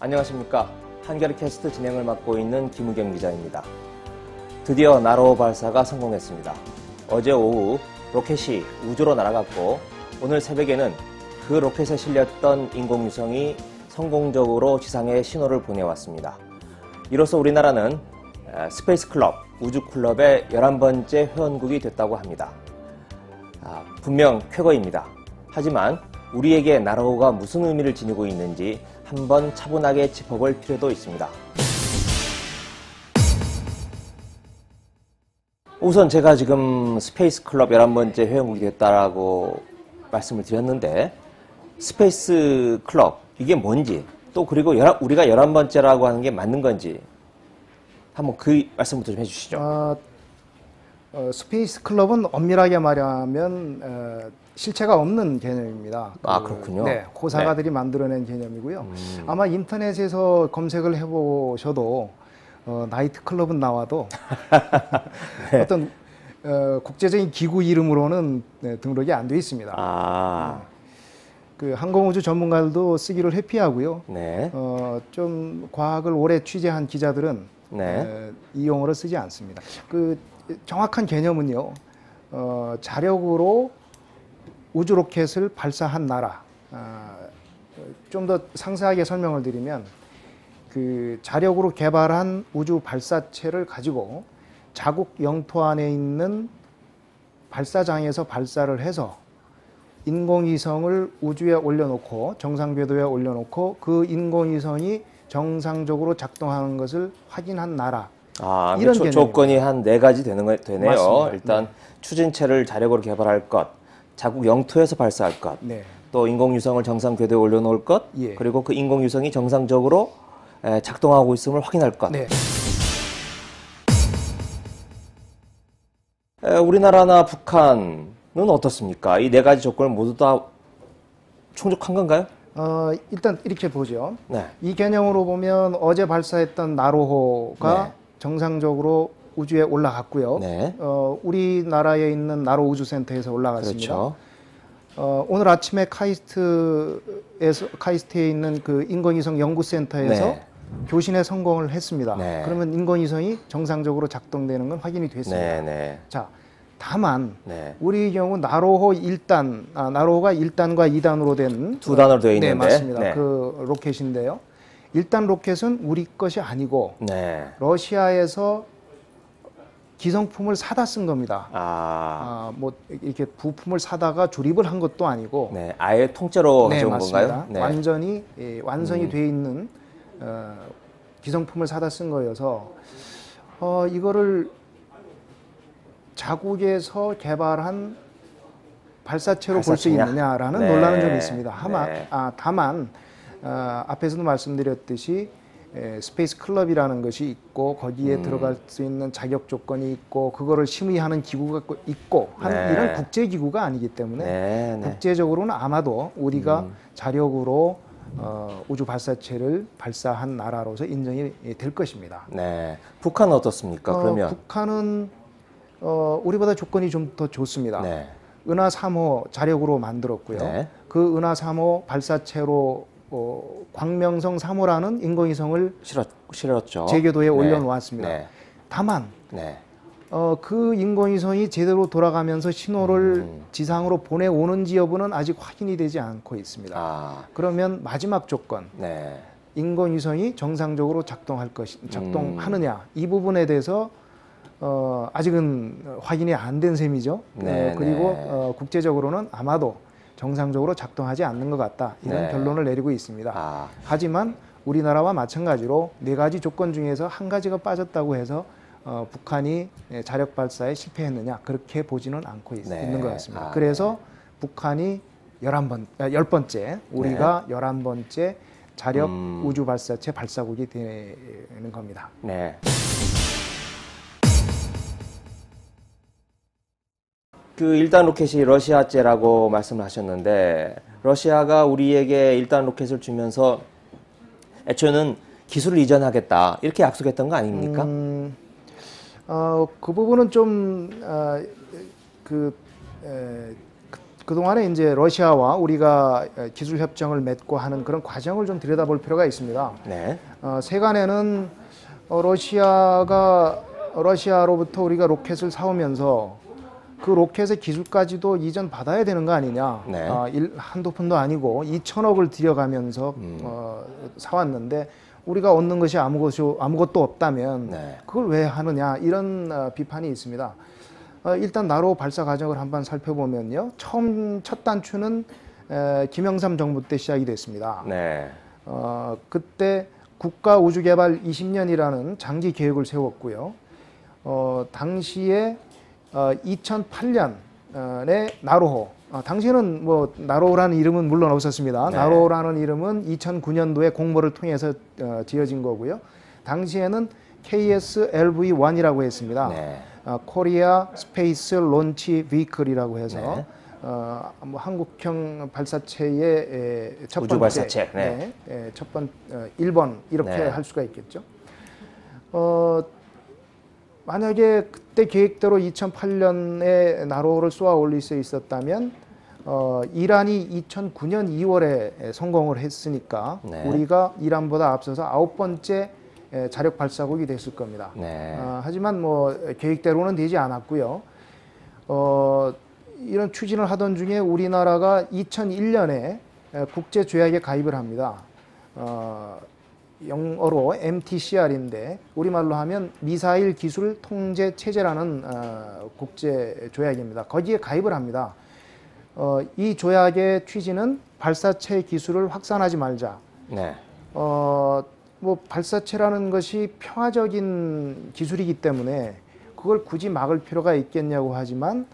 안녕하십니까. 한겨레 캐스트 진행을 맡고 있는 김우겸 기자입니다. 드디어 나로호 발사가 성공했습니다. 어제 오후 로켓이 우주로 날아갔고 오늘 새벽에는 그 로켓에 실렸던 인공위성이 성공적으로 지상에 신호를 보내왔습니다. 이로써 우리나라는 스페이스 클럽, 우주클럽의 11번째 회원국이 됐다고 합니다. 분명 쾌거입니다. 하지만 우리에게 나로호가 무슨 의미를 지니고 있는지 한번 차분하게 짚어볼 필요도 있습니다. 우선 제가 지금 스페이스 클럽 11번째 회원국이 됐다라고 말씀을 드렸는데 스페이스 클럽 이게 뭔지 또 그리고 우리가 11번째라고 하는 게 맞는 건지 한번 그 말씀부터 좀 해주시죠. 스페이스 클럽은 엄밀하게 말하면 실체가 없는 개념입니다. 그렇군요. 네, 고사가들이 만들어낸 개념이고요. 아마 인터넷에서 검색을 해보셔도 나이트 클럽은 나와도 네. 어떤 국제적인 기구 이름으로는 등록이 안 돼 있습니다. 그 항공우주 전문가들도 쓰기를 회피하고요. 네. 좀 과학을 오래 취재한 기자들은 이 용어를 쓰지 않습니다. 그 정확한 개념은요, 자력으로 우주 로켓을 발사한 나라. 좀 더 상세하게 설명을 드리면, 그 자력으로 개발한 우주 발사체를 가지고 자국 영토 안에 있는 발사장에서 발사를 해서 인공위성을 우주에 올려놓고 정상 궤도에 올려놓고 그 인공위성이 정상적으로 작동하는 것을 확인한 나라. 이런 조건이 한 4가지 되네요. 맞습니다. 일단 추진체를 자력으로 개발할 것, 자국 영토에서 발사할 것, 또 인공위성을 정상 궤도에 올려놓을 것, 그리고 그 인공위성이 정상적으로 작동하고 있음을 확인할 것. 우리나라나 북한은 어떻습니까? 이 4가지 조건을 모두 다 충족한 건가요? 일단 이렇게 보죠. 이 개념으로 보면 어제 발사했던 나로호가 정상적으로 우주에 올라갔고요. 우리나라에 있는 나로 우주센터에서 올라갔습니다. 그렇죠. 오늘 아침에 카이스트에 있는 그 인공위성 연구센터에서 교신에 성공을 했습니다. 그러면 인공위성이 정상적으로 작동되는 건 확인이 됐습니다. 자, 다만 우리 경우 나로호 1단, 나로호가 1단과 2단으로 된 2단으로 되어 있는데 맞습니다. 그 로켓인데요. 1단 로켓은 우리 것이 아니고 러시아에서 기성품을 사다 쓴 겁니다. 뭐 이렇게 부품을 사다가 조립을 한 것도 아니고 아예 통째로 가져온 건가요? 완전히 완성이 돼 있는 기성품을 사다 쓴 거여서 이거를 자국에서 개발한 발사체로 볼 수 있느냐라는 논란은 좀 있습니다. 다만 앞에서도 말씀드렸듯이 스페이스 클럽이라는 것이 있고 거기에 들어갈 수 있는 자격 조건이 있고 그거를 심의하는 기구가 있고 이런 국제기구가 아니기 때문에 국제적으로는 아마도 우리가 자력으로 우주 발사체를 발사한 나라로서 인정이 될 것입니다. 북한은 어떻습니까? 그러면 북한은 우리보다 조건이 좀 더 좋습니다. 은하 3호 자력으로 만들었고요. 그 은하 3호 발사체로 광명성 3호라는 인공위성을 실었죠. 제궤도에 올려놓았습니다. 다만 그 인공위성이 제대로 돌아가면서 신호를 지상으로 보내오는지 여부는 아직 확인이 되지 않고 있습니다. 그러면 마지막 조건, 인공위성이 정상적으로 작동하느냐 이 부분에 대해서 아직은 확인이 안 된 셈이죠. 그리고 국제적으로는 아마도 정상적으로 작동하지 않는 것 같다. 이런 결론을 내리고 있습니다. 하지만 우리나라와 마찬가지로 4가지 조건 중에서 한 가지가 빠졌다고 해서 북한이 자력 발사에 실패했느냐 그렇게 보지는 않고 있는 것 같습니다. 그래서 북한이 10번째, 우리가 11번째 자력 우주 발사체 발사국이 되는 겁니다. 그 1단 로켓이 러시아제라고 말씀을 하셨는데 러시아가 우리에게 1단 로켓을 주면서 애초에는 기술을 이전하겠다 이렇게 약속했던 거 아닙니까? 그 부분은 좀 그동안에 이제 러시아와 우리가 기술 협정을 맺고 하는 그런 과정을 좀 들여다볼 필요가 있습니다. 네. 세간에는 러시아로부터 우리가 로켓을 사오면서 그 로켓의 기술까지도 이전 받아야 되는 거 아니냐. 네. 한두 푼도 아니고 2천억을 들여가면서 사왔는데 우리가 얻는 것이 아무것도 없다면 네. 그걸 왜 하느냐, 이런 비판이 있습니다. 일단 나로 발사 과정을 한번 살펴보면요, 첫 단추는 김영삼 정부 때 시작이 됐습니다. 네. 그때 국가우주개발 20년이라는 장기 계획을 세웠고요. 당시에 2008년에 나로호, 당시에는 뭐 나로호라는 이름은 물론 없었습니다. 네. 나로호라는 이름은 2009년도에 공모를 통해서 지어진 거고요. 당시에는 KSLV-1이라고 했습니다. 네. 코리아 스페이스 론치 비클이라고 해서 네. 뭐 한국형 발사체의 첫 번째, 우주 발사체. 네. 첫 번 1번 이렇게 네. 할 수가 있겠죠. 만약에 그때 계획대로 2008년에 나로호를 쏘아 올릴 수 있었다면 이란이 2009년 2월에 성공을 했으니까 네. 우리가 이란보다 앞서서 9번째 자력 발사국이 됐을 겁니다. 네. 하지만 뭐 계획대로는 되지 않았고요. 이런 추진을 하던 중에 우리나라가 2001년에 국제 조약에 가입을 합니다. 영어로 MTCR인데 우리말로 하면 미사일 기술 통제 체제라는 국제 조약입니다. 거기에 가입을 합니다. 이 조약의 취지는 발사체 기술을 확산하지 말자. 네. 뭐 발사체라는 것이 평화적인 기술이기 때문에 그걸 굳이 막을 필요가 있겠냐고 하지만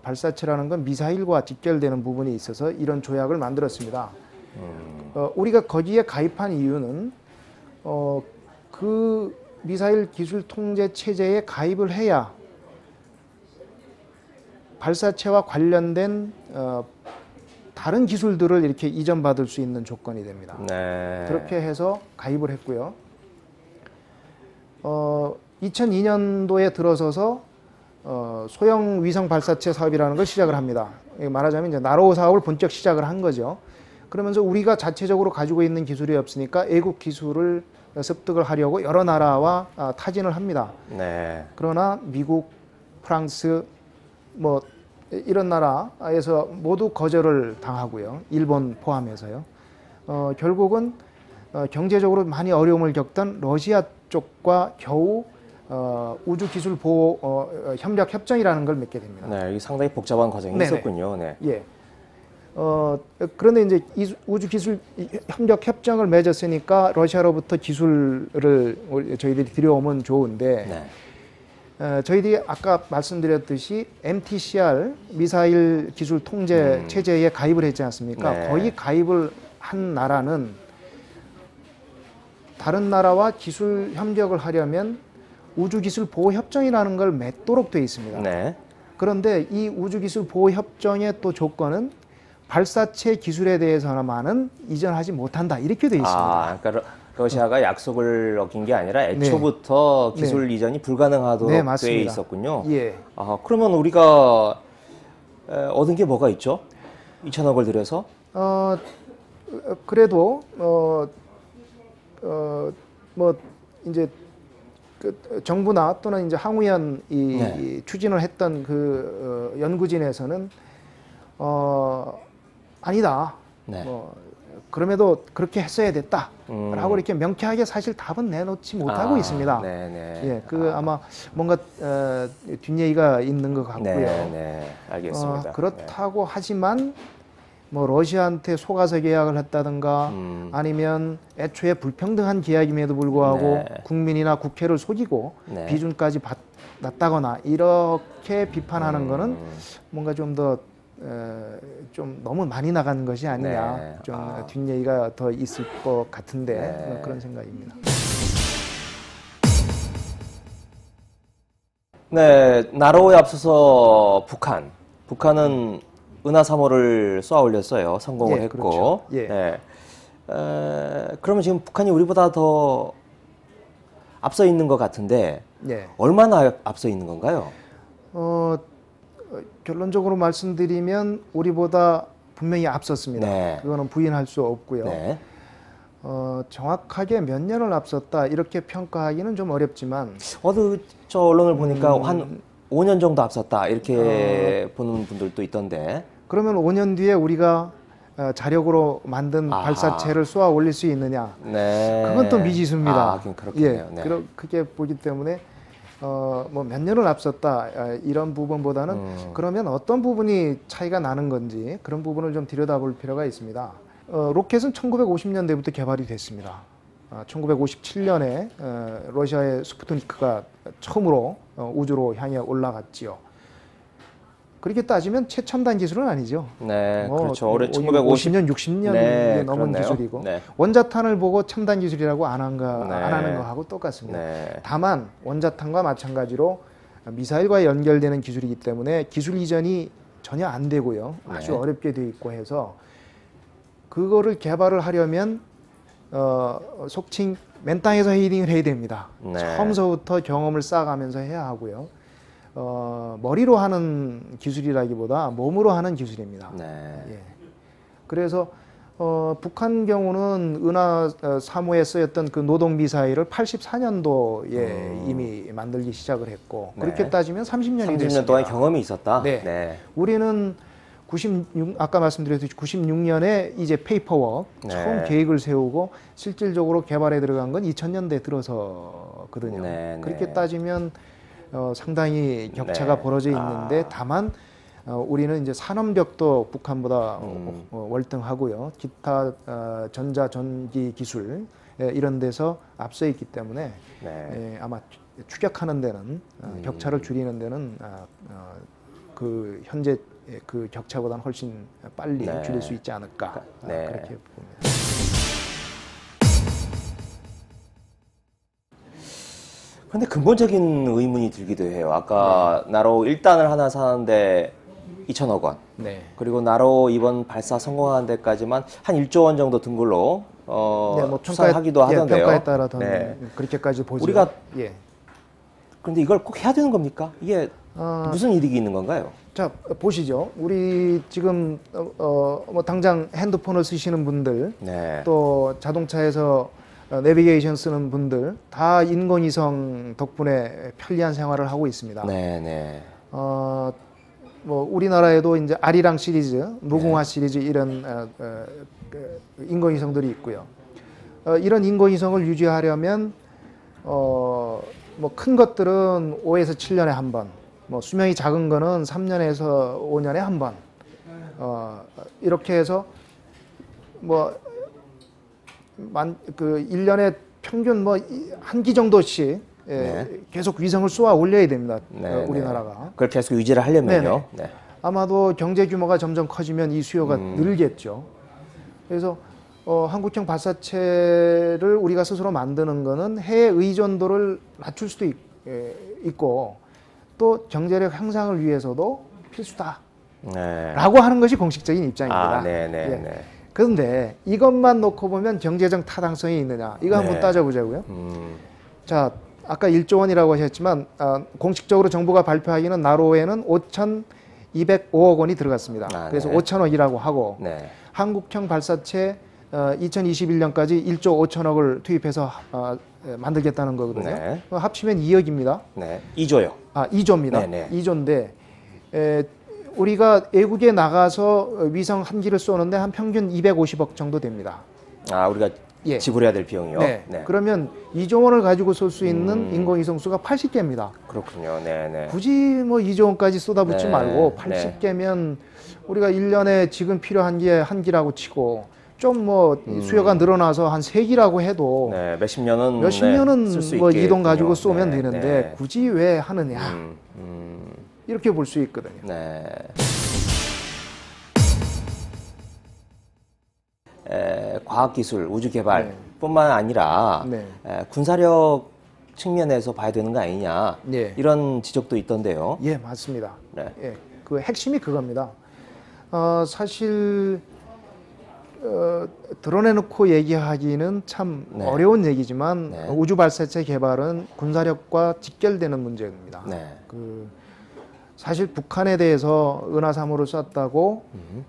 발사체라는 건 미사일과 직결되는 부분이 있어서 이런 조약을 만들었습니다. 우리가 거기에 가입한 이유는 그 미사일 기술 통제 체제에 가입을 해야 발사체와 관련된 다른 기술들을 이렇게 이전받을 수 있는 조건이 됩니다. 네. 그렇게 해서 가입을 했고요. 2002년도에 들어서서 소형 위성 발사체 사업이라는 걸 시작을 합니다. 말하자면 이제 나로호 사업을 본격 시작을 한 거죠. 그러면서 우리가 자체적으로 가지고 있는 기술이 없으니까 애국 기술을 습득을 하려고 여러 나라와 타진을 합니다. 네. 그러나 미국, 프랑스, 뭐 이런 나라에서 모두 거절을 당하고요. 일본 포함해서요. 결국은 경제적으로 많이 어려움을 겪던 러시아 쪽과 겨우 우주기술 보호 협력 협정이라는 걸 맺게 됩니다. 네, 이게 상당히 복잡한 과정이 네네. 있었군요. 네. 예. 그런데 이제 이 우주기술 협력 협정을 맺었으니까 러시아로부터 기술을 저희들이 들여오면 좋은데 네. 저희들이 아까 말씀드렸듯이 MTCR 미사일 기술 통제 체제에 가입을 했지 않습니까? 네. 거의 가입을 한 나라는 다른 나라와 기술 협력을 하려면 우주기술 보호협정이라는 걸 맺도록 되어 있습니다. 네. 그런데 이 우주기술 보호협정의 또 조건은 발사체 기술에 대해서만은 이전하지 못한다, 이렇게 되어 있습니다. 그러니까 러시아가 약속을 어긴 게 아니라 애초부터 네. 기술 이전이 불가능하도록 네, 돼 있었군요. 예. 그러면 우리가 얻은 게 뭐가 있죠? 2천억을 들여서? 그래도 뭐 이제 그 정부나 또는 이제 항우연이 네. 추진을 했던 그 연구진에서는 아니다. 네. 그럼에도 그렇게 했어야 됐다라고 이렇게 명쾌하게 사실 답은 내놓지 못하고 있습니다. 네네. 예, 아마 뭔가 뒷얘기가 있는 것 같고요. 네, 알겠습니다. 그렇다고 하지만 뭐 러시아한테 속아서 계약을 했다든가 아니면 애초에 불평등한 계약임에도 불구하고 국민이나 국회를 속이고 비준까지 낮다거나 이렇게 비판하는 거는 뭔가 좀 더 좀 너무 많이 나간 것이 아니냐, 좀 뒷얘기가 더 있을 것 같은데 그런 생각입니다. 네, 나로호에 앞서서 북한은 은하 3호를 쏘아 올렸어요. 성공을 했고. 그렇죠. 예. 네. 그러면 지금 북한이 우리보다 더 앞서 있는 것 같은데 얼마나 앞서 있는 건가요? 결론적으로 말씀드리면 우리보다 분명히 앞섰습니다. 네. 그거는 부인할 수 없고요. 네. 정확하게 몇 년을 앞섰다 이렇게 평가하기는 좀 어렵지만 어느 저 언론을 보니까 한 5년 정도 앞섰다 이렇게 보는 분들도 있던데. 그러면 5년 뒤에 우리가 자력으로 만든 발사체를 쏘아 올릴 수 있느냐? 네. 그건 또 미지수입니다. 그렇겠네요. 네. 그렇게 보기 때문에 뭐 몇 년을 앞섰다 이런 부분보다는 그러면 어떤 부분이 차이가 나는 건지 그런 부분을 좀 들여다볼 필요가 있습니다. 로켓은 1950년대부터 개발이 됐습니다. 1957년에 러시아의 스푸트니크가 처음으로 우주로 향해 올라갔지요. 그렇게 따지면 최첨단 기술은 아니죠. 네, 그렇죠. 올해 1950년, 60년이 네, 넘은 그렇네요. 기술이고 네. 원자탄을 보고 첨단 기술이라고 안 하는 거하고 똑같습니다. 네. 다만 원자탄과 마찬가지로 미사일과 연결되는 기술이기 때문에 기술 이전이 전혀 안 되고요. 아주 네. 어렵게 돼 있고 해서 그거를 개발을 하려면 속칭 맨 땅에서 헤딩을 해야 됩니다. 네. 처음서부터 경험을 쌓아가면서 해야 하고요. 머리로 하는 기술이라기보다 몸으로 하는 기술입니다. 네. 예. 그래서 북한 경우는 은하 3호에 쓰였던 그 노동 미사일을 84년도에 이미 만들기 시작을 했고 네. 그렇게 따지면 30년이 30년 됐습니다. 동안 경험이 있었다. 네. 네. 우리는 아까 말씀드렸듯이 96년에 이제 페이퍼워크 네. 처음 계획을 세우고 실질적으로 개발에 들어간 건 2000년대 들어서거든요. 네. 그렇게 따지면 상당히 격차가 네. 벌어져 있는데 다만 우리는 이제 산업력도 북한보다 월등하고요. 기타 전자 전기 기술 이런 데서 앞서 있기 때문에 네. 아마 추격하는 데는 격차를 줄이는 데는 그 현재 그 격차보다는 훨씬 빨리 네. 줄일 수 있지 않을까 네. 그렇게 봅니다. 그런데 근본적인 의문이 들기도 해요. 아까 나로 1단을 하나 사는데 2천억 원. 네. 그리고 나로 이번 발사 성공하는 데까지만 한 1조 원 정도 든 걸로 뭐 추산하기도 하던데요. 평가에 따라 더 네. 그렇게까지 보죠. 우리가 예. 그런데 이걸 꼭 해야 되는 겁니까? 이게 무슨 이득이 있는 건가요? 자 보시죠. 우리 지금 뭐 당장 핸드폰을 쓰시는 분들, 네. 또 자동차에서 내비게이션 쓰는 분들 다 인공위성 덕분에 편리한 생활을 하고 있습니다. 네, 네. 뭐 우리나라에도 이제 아리랑 시리즈, 무궁화 시리즈 이런 인공위성들이 있고요. 이런 인공위성을 유지하려면 뭐 큰 것들은 5에서 7년에 한 번, 뭐 수명이 작은 거는 3년에서 5년에 한 번, 이렇게 해서 뭐 그 1년에 평균 뭐 한 기 정도씩 네. 계속 위성을 쏘아 올려야 됩니다. 네, 우리나라가. 네. 그걸 계속 유지를 하려면요. 네. 아마도 경제 규모가 점점 커지면 이 수요가 늘겠죠. 그래서 한국형 발사체를 우리가 스스로 만드는 거는 해외 의존도를 낮출 수도 있고 또 경제력 향상을 위해서도 필수다. 네. 라고 하는 것이 공식적인 입장입니다. 네, 네, 예. 네. 그런데 이것만 놓고 보면 경제적 타당성이 있느냐 이거 한번 따져보자고요. 자, 아까 1조 원이라고 하셨지만 공식적으로 정부가 발표하기는 나로에는 5,205억 원이 들어갔습니다. 그래서 5천억이라고 하고 네. 한국형 발사체 2021년까지 1조 5천억을 투입해서 만들겠다는 거거든요. 네. 합치면 2억입니다. 네. 2조요. 2조입니다. 네네. 2조인데 우리가 외국에 나가서 위성 한 기를 쏘는데 한 평균 250억 정도 됩니다. 우리가 지불해야 될 비용이요? 네. 네. 그러면 2조 원을 가지고 쏠 수 있는 인공위성 수가 80개입니다. 그렇군요. 네, 네. 굳이 뭐 2조 원까지 쏟아붓지 네. 말고 80개면 우리가 1년에 지금 필요한 게 한 기라고 치고 좀 뭐 수요가 늘어나서 한 3기라고 해도 네, 몇십 년은 뭐 이동 가지고 쏘면 네, 되는데 네. 굳이 왜 하느냐 이렇게 볼 수 있거든요. 네. 과학기술, 우주개발뿐만 아니라 군사력 측면에서 봐야 되는 거 아니냐 이런 지적도 있던데요. 예, 맞습니다. 네. 예, 그 핵심이 그겁니다. 사실 드러내놓고 얘기하기는 참 어려운 얘기지만 우주 발사체 개발은 군사력과 직결되는 문제입니다. 네. 사실 북한에 대해서 은하 3호를 쐈다고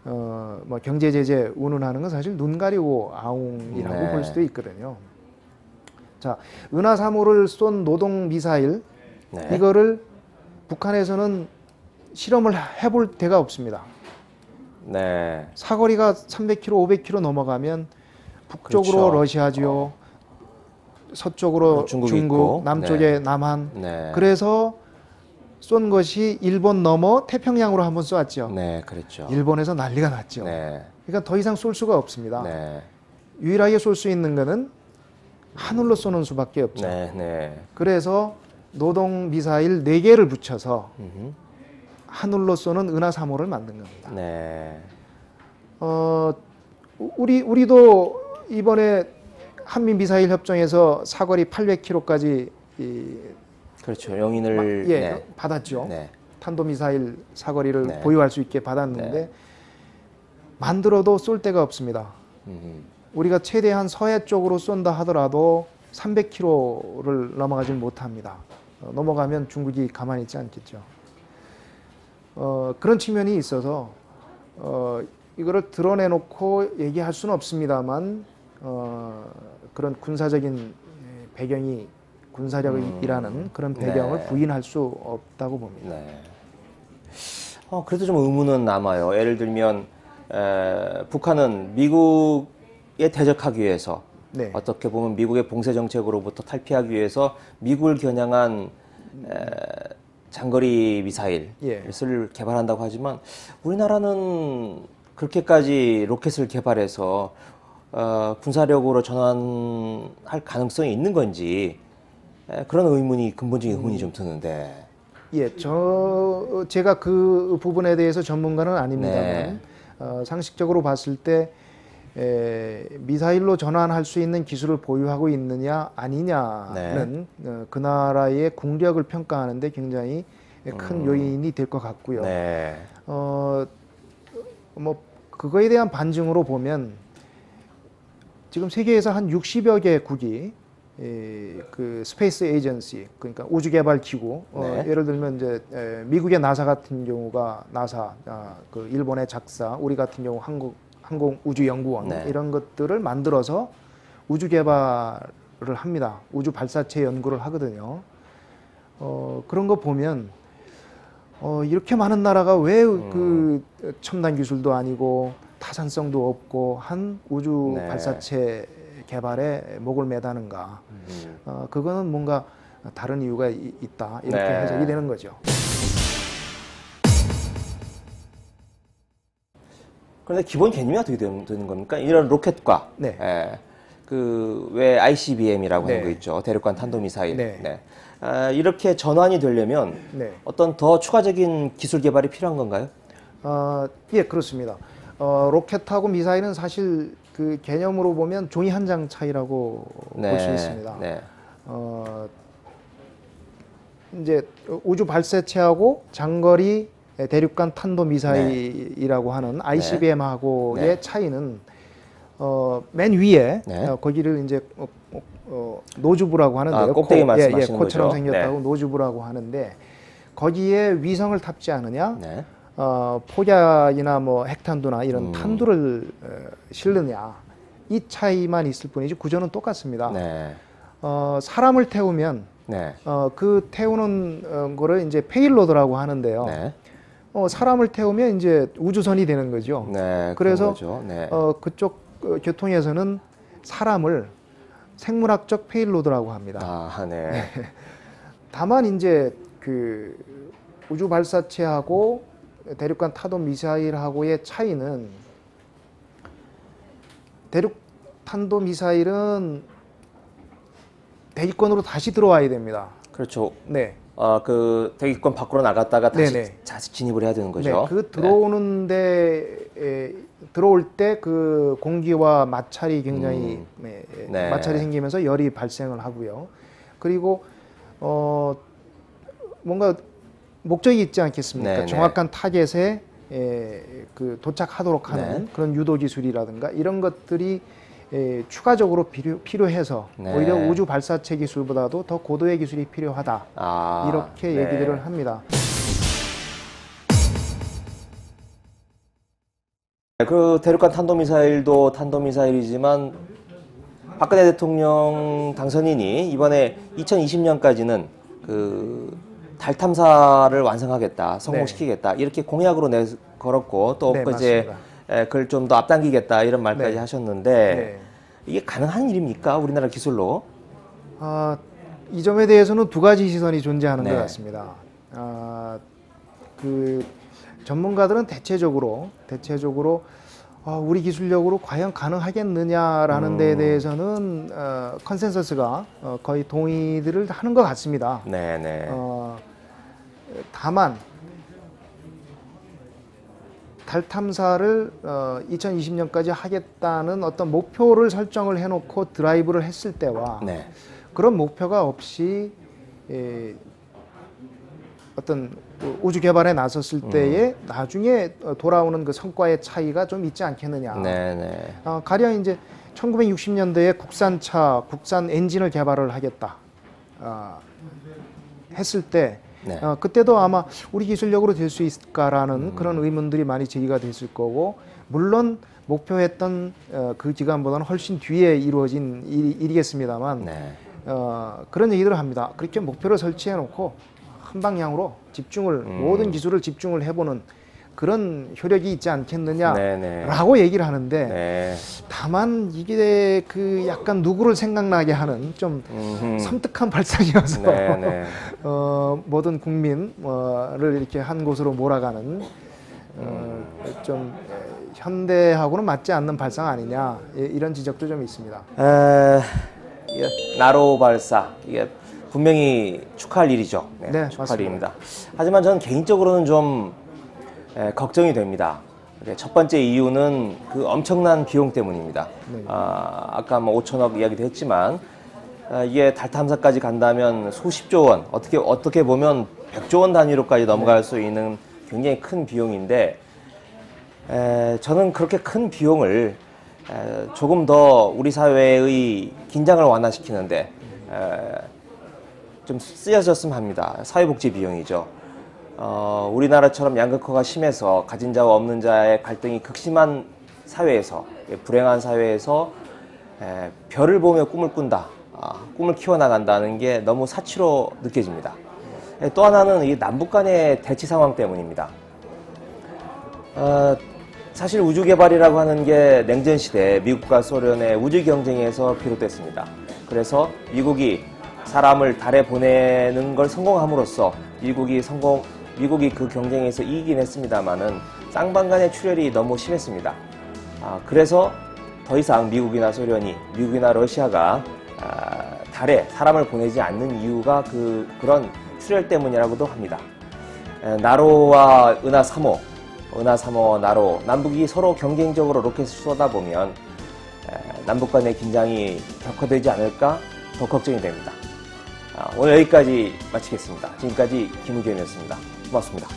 뭐 경제 제재 운운하는 건 사실 눈 가리고 아웅이라고 네. 볼 수도 있거든요. 자, 은하 3호를 쏜 노동 미사일 네. 이거를 북한에서는 실험을 해볼 데가 없습니다. 네. 사거리가 300km, 500km 넘어가면 북쪽으로 그렇죠. 러시아죠. 서쪽으로 중국이 중국, 있고. 남쪽에 네. 남한. 네. 그래서 쏜 것이 일본 넘어 태평양으로 한번 쏘았죠. 네, 그랬죠. 일본에서 난리가 났죠. 네. 그러니까 더 이상 쏠 수가 없습니다. 네. 유일하게 쏠 수 있는 거는 하늘로 쏘는 수밖에 없죠. 네, 네. 그래서 노동 미사일 4개를 붙여서 음흠. 하늘로 쏘는 은하 3호를 만든 겁니다. 네. 우리도 이번에 한미 미사일 협정에서 사거리 800km까지 그렇죠. 영인을 네. 받았죠. 네. 탄도 미사일 사거리를 네. 보유할 수 있게 받았는데 네. 만들어도 쏠 데가 없습니다. 우리가 최대한 서해 쪽으로 쏜다 하더라도 300km를 넘어가질 못합니다. 넘어가면 중국이 가만히 있지 않겠죠. 그런 측면이 있어서 이거를 드러내놓고 얘기할 수는 없습니다만 그런 군사적인 배경이 군사력이라는 그런 배경을 네. 부인할 수 없다고 봅니다. 네. 그래도 좀 의문은 남아요. 예를 들면 북한은 미국에 대적하기 위해서 네. 어떻게 보면 미국의 봉쇄 정책으로부터 탈피하기 위해서 미국을 겨냥한 장거리 미사일을 예. 개발한다고 하지만 우리나라는 그렇게까지 로켓을 개발해서 군사력으로 전환할 가능성이 있는 건지 그런 의문이 근본적인 의문이 좀 드는데. 예, 제가 그 부분에 대해서 전문가는 아닙니다만 네. 상식적으로 봤을 때 미사일로 전환할 수 있는 기술을 보유하고 있느냐 아니냐는 그 나라의 국력을 평가하는데 굉장히 큰 요인이 될 것 같고요. 네. 뭐 그거에 대한 반증으로 보면 지금 세계에서 한 60여 개국이 그 스페이스 에이전시 그러니까 우주개발 기구 네. 예를 들면 이제 미국의 나사 같은 경우가 나사, 그 일본의 작사, 우리 같은 경우 항공우주연구원 네. 이런 것들을 만들어서 우주 개발을 합니다. 우주 발사체 연구를 하거든요. 그런 거 보면 이렇게 많은 나라가 왜 그 첨단 기술도 아니고 타산성도 없고 한 우주 네. 발사체 개발에 목을 매다는가? 그거는 뭔가 다른 이유가 있다 이렇게 네. 해석이 되는 거죠. 그런데 기본 개념이 어떻게 되는 겁니까? 이런 로켓과 네. 그 왜 ICBM이라고 네. 하는 거 있죠. 대륙간 탄도미사일. 네. 네. 이렇게 전환이 되려면 네. 어떤 더 추가적인 기술 개발이 필요한 건가요? 예, 그렇습니다. 로켓하고 미사일은 사실 그 개념으로 보면 종이 한 장 차이라고 네. 볼 수 있습니다. 네. 이제 우주 발사체하고 장거리 대륙간 탄도 미사일이라고 하는 ICBM하고의 네. 차이는 맨 위에 네. 거기를 이제 노즈부라고 하는데요. 꼭대기 말씀하시는 코처럼 거죠? 생겼다고 네. 노즈부라고 하는데 거기에 위성을 탑재하느냐, 네. 폭약이나 뭐 핵탄두나 이런 탄두를 실느냐 이 차이만 있을 뿐이지 구조는 똑같습니다. 네. 사람을 태우면 네. 그 태우는 거를 이제 페일로드라고 하는데요. 네. 사람을 태우면 이제 우주선이 되는 거죠. 네. 그래서 그런 거죠. 네. 그쪽 교통에서는 사람을 생물학적 페일로드라고 합니다. 네. 다만 이제 그 우주 발사체하고 대륙간 타도 미사일하고의 차이는 대륙 탄도 미사일은 대기권으로 다시 들어와야 됩니다. 그렇죠. 네. 그 대기권 밖으로 나갔다가 네네. 다시 진입을 해야 되는 거죠. 네, 그 들어오는데 들어올 때 그 공기와 마찰이 굉장히 네. 마찰이 생기면서 열이 발생을 하고요. 그리고 뭔가 목적이 있지 않겠습니까? 네네. 정확한 타겟에 그 도착하도록 하는 네. 그런 유도 기술이라든가 이런 것들이 추가적으로 필요해서 네. 오히려 우주 발사체 기술보다도 더 고도의 기술이 필요하다. 이렇게 네. 얘기들을 합니다. 그 대륙간 탄도미사일도 탄도미사일이지만 박근혜 대통령 당선인이 이번에 2020년까지는 그 달 탐사를 완성하겠다, 성공시키겠다 이렇게 공약으로 걸었고 또 엊그제 그걸 좀 더 앞당기겠다 이런 말까지 하셨는데 이게 가능한 일입니까? 우리나라 기술로? 이 점에 대해서는 두 가지 시선이 존재하는 것 같습니다. 그 전문가들은 대체적으로 우리 기술력으로 과연 가능하겠느냐라는 데에 대해서는 컨센서스가 거의 동의들을 하는 것 같습니다. 다만 달 탐사를 2020년까지 하겠다는 어떤 목표를 설정을 해놓고 드라이브를 했을 때와 그런 목표가 없이 어떤 우주 개발에 나섰을 때에 나중에 돌아오는 그 성과의 차이가 좀 있지 않겠느냐. 가령 이제 1960년대에 국산 엔진을 개발을 하겠다 했을 때 그때도 아마 우리 기술력으로 될 수 있을까라는 그런 의문들이 많이 제기가 됐을 거고, 물론 목표했던 그 기간보다는 훨씬 뒤에 이루어진 일이겠습니다만 그런 얘기들을 합니다. 그렇게 목표를 설치해 놓고 한 방향으로 모든 기술을 집중을 해보는 그런 효력이 있지 않겠느냐라고 얘기를 하는데 다만 이게 그 약간 누구를 생각나게 하는 좀 섬뜩한 발상이어서 모든 국민을 이렇게 한 곳으로 몰아가는 좀 현대하고는 맞지 않는 발상 아니냐 이런 지적도 좀 있습니다. 나로 발사 이게 분명히 축하할 일이죠. 축하할 일입니다. 하지만 저는 개인적으로는 좀 걱정이 됩니다. 첫 번째 이유는 그 엄청난 비용 때문입니다. 아까 뭐 5천억 이야기도 했지만 이게 달 탐사까지 간다면 수십조 원, 어떻게 보면 100조 원 단위로까지 넘어갈 수 있는 굉장히 큰 비용인데 저는 그렇게 큰 비용을 조금 더 우리 사회의 긴장을 완화시키는데 좀 쓰여졌으면 합니다. 사회복지 비용이죠. 우리나라처럼 양극화가 심해서 가진 자와 없는 자의 갈등이 극심한 사회에서, 불행한 사회에서 별을 보며 꿈을 꾼다, 꿈을 키워나간다는 게 너무 사치로 느껴집니다. 또 하나는 이 남북 간의 대치 상황 때문입니다. 사실 우주 개발이라고 하는 게 냉전 시대 미국과 소련의 우주 경쟁에서 비롯됐습니다. 그래서 미국이 사람을 달에 보내는 걸 성공함으로써 미국이 그 경쟁에서 이기긴 했습니다만은 쌍방간의 출혈이 너무 심했습니다. 그래서 더 이상 미국이나 소련이, 미국이나 러시아가 달에 사람을 보내지 않는 이유가 그런 출혈 때문이라고도 합니다. 나로와 은하 3호, 나로, 남북이 서로 경쟁적으로 로켓을 쏟아보면 남북 간의 긴장이 격화되지 않을까 더 걱정이 됩니다. 오늘 여기까지 마치겠습니다. 지금까지 김우겸이었습니다. 고맙습니다.